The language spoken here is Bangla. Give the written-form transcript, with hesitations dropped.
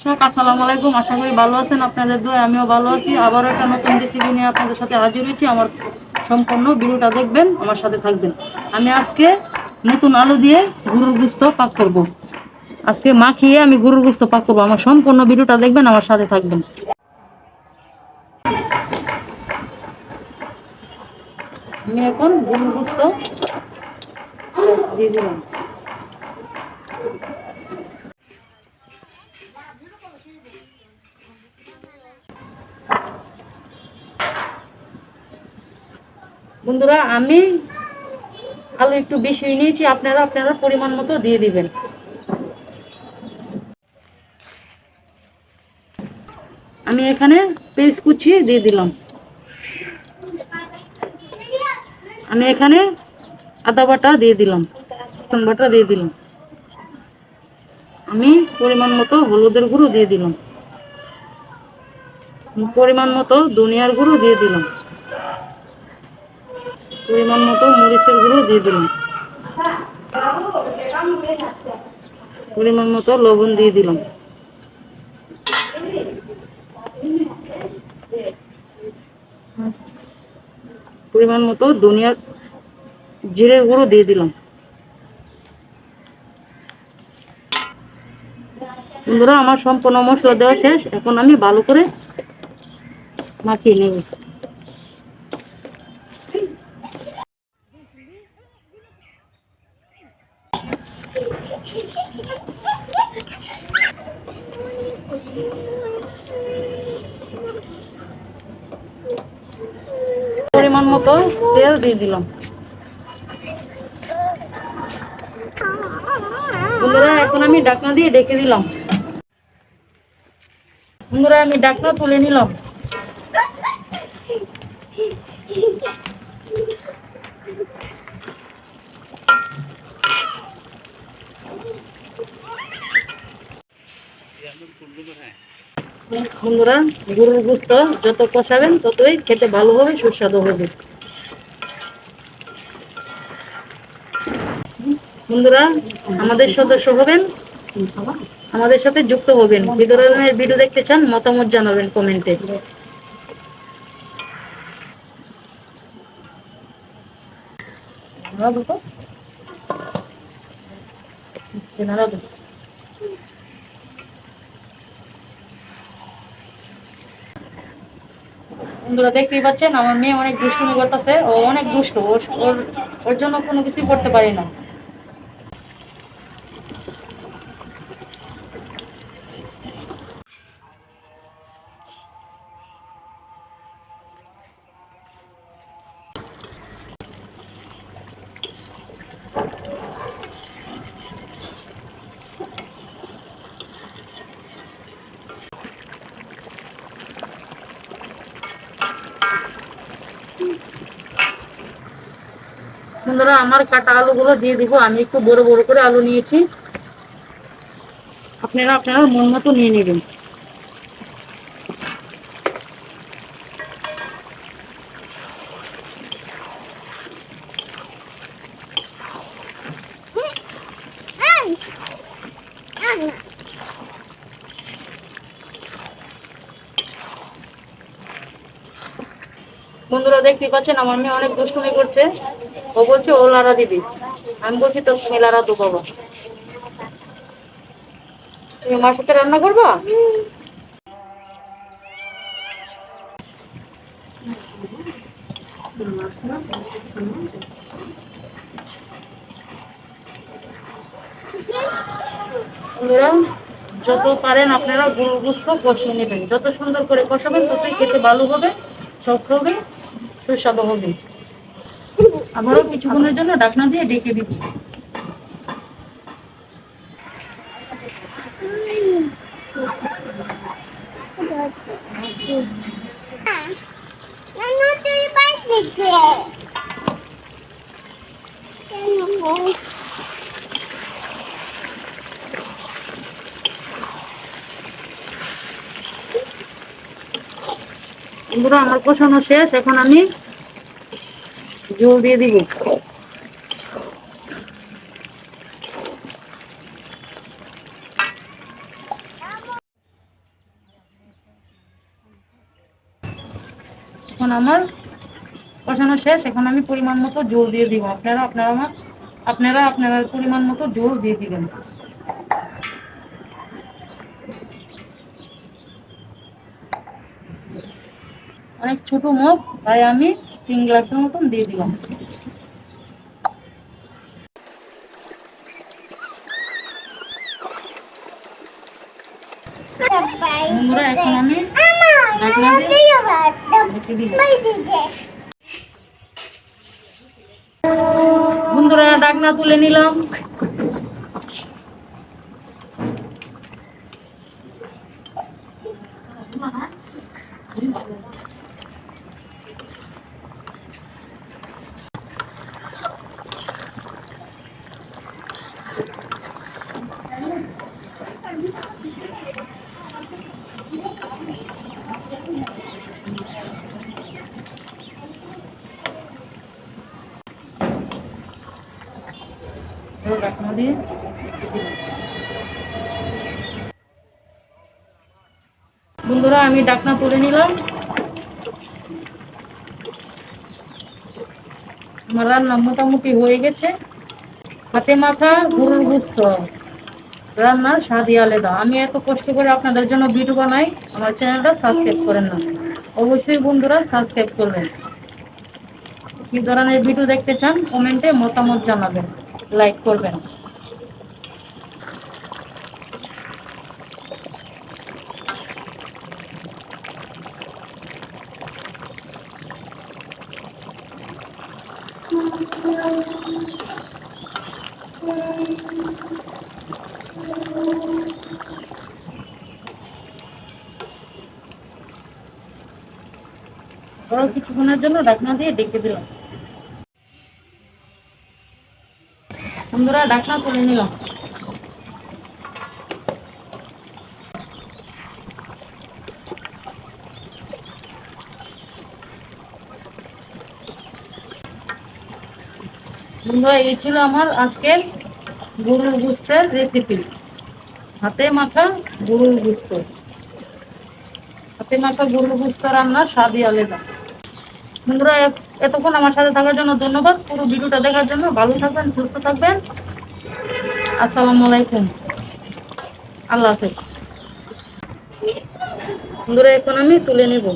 আসসালামু আলাইকুম। আশা করি ভালো আছেন। আপনাদের দোয়ায় আমিও ভালো আছি। আবারও একটা নতুন রেসিপি নিয়ে আপনাদের সাথে হাজির হয়েছি। আমার সম্পূর্ণ ভিডিওটা দেখবেন, আমার সাথে থাকবেন। আমি আজকে নতুন আলু দিয়ে গরুর গোশত পাক করব। আজকে মাখিয়ে আমি গরুর গোশত পাক করবো। আমার সম্পূর্ণ ভিডিওটা দেখবেন, আমার সাথে থাকবেন। আমি এখন গরুর গোশত দিয়ে দিলাম। বন্ধুরা, আমি আলু একটু বেশি নিয়েছি, আপনারা পরিমাণ মতো দিয়ে দিবেন। আমি এখানে পেঁয়াজ কুচিয়ে দিয়ে দিলাম। আমি এখানে আদা বাটা দিয়ে দিলাম, রসুন বাটা দিয়ে দিলাম। আমি পরিমাণ মতো হলুদের গুঁড়ো দিয়ে দিলাম, পরিমাণ মতো ধনিয়ার গুঁড়ো দিয়ে দিলাম, পরিমাণ মতো মরিচের গুঁড়ো দিয়ে দিলাম, পরিমাণ মতো লবণ দিয়ে দিলাম, পরিমাণ মতো ধনিয়ার জিরের গুঁড়ো দিয়ে দিলাম। বন্ধুরা, আমার সম্পূর্ণ মশলা দেওয়া শেষ। এখন আমি ভালো করে মাখিয়ে নেব। পরিমাণ মতো তেল দিয়ে দিলাম। বন্ধুরা, এখন আমি ঢাকনা দিয়ে ঢেকে দিলাম। বন্ধুরা, আমি ঢাকনা তুলে নিলাম। বন্ধুরা, গরুর গোশত যত কষাবেন ততই খেতে ভালো হবে, সুস্বাদু হবে। বন্ধুরা, আমাদের সদস্য হবেন, আমাদের সাথে যুক্ত হবেন। যে ধরনের ভিডিও দেখতে চান মতামত জানাবেন কমেন্টে। বন্ধুরা, দেখতেই পাচ্ছেন আমার মেয়ে অনেক দুষ্টুমি করতেছে। ও অনেক দুষ্ট, ওর জন্য কোনো কিছু করতে পারি না। বন্ধুরা, আমার কাটা আলুগুলো দিয়ে দিব। আমি একটু বড় বড় করে আলু নিয়েছি, আপনারা মন মতো নিয়ে নেবেন। বন্ধুরা, দেখতেই পাচ্ছেন আমার মেয়ে অনেক দুষ্টুমি করছে। ও বলছে ও লাড়া দিবি, আমি বলছি তো তুমি লাড়া দো বাবা। তুমি মার সাথে রান্না করবা? বন্ধুরা, যত পারেন আপনারা গরুর গোশত কষিয়ে নেবেন। যত সুন্দর করে কষাবেন ততই খেতে ভালো হবে, সফট হবে, সুস্বাদু হবে। আবারও কিছুক্ষণের জন্য ঢাকনা দিয়ে ঢেকে দিব। বন্ধুরা, আমার কষানো শেষ। এখন আমি জল দিয়ে দিব। এখন আমার কষানো শেষ। এখন আমি পরিমাণ মতো জল দিয়ে দিব। আপনারা পরিমাণ মতো জল দিয়ে দিবেন। অনেক ছোট মুখ, তাই আমি 3 গ্লাসের মতন দিয়ে দিলাম। বন্ধুরা এখন আমি ঢাকনা দিয়ে ঢেকে দিলাম। বন্ধুরা ঢাকনা তুলে নিলাম। ঢাকনা দিয়ে বন্ধুরা আমি ঢাকনা তুলে নিলাম। আমার রান্না মোটামুটি হয়ে গেছে। হাতে মাখা গরুর গোশত রান্নার স্বাদই আলাদা। আমি এত কষ্ট করে আপনাদের জন্য ভিডিও বানাই, আমার চ্যানেলটা সাবস্ক্রাইব করেন না, অবশ্যই বন্ধুরা সাবস্ক্রাইব করবেন। কি ধরনের ভিডিও দেখতে চান কমেন্টে মতামত জানাবেন, লাইক করবেন। আরো কিছুক্ষণের জন্য ঢাকনা দিয়ে ঢেকে দিলাম। বন্ধুরা ঢাকনা তুলে নিলাম। বন্ধুরা এই ছিল আমার আজকের গরুর গোশতের রেসিপি। হাতে মাখা গরুর গোশত। হাতে মাখা গরুর গোশত রান্নার স্বাদই আলাদা। বন্ধুরা এতক্ষণ আমার সাথে থাকার জন্য ধন্যবাদ। পুরো ভিডিওটা দেখার জন্য ভালো থাকবেন, সুস্থ থাকবেন। আসসালামু আলাইকুম, আল্লাহ হাফেজ। বন্ধুরা এখন আমি তুলে নেব।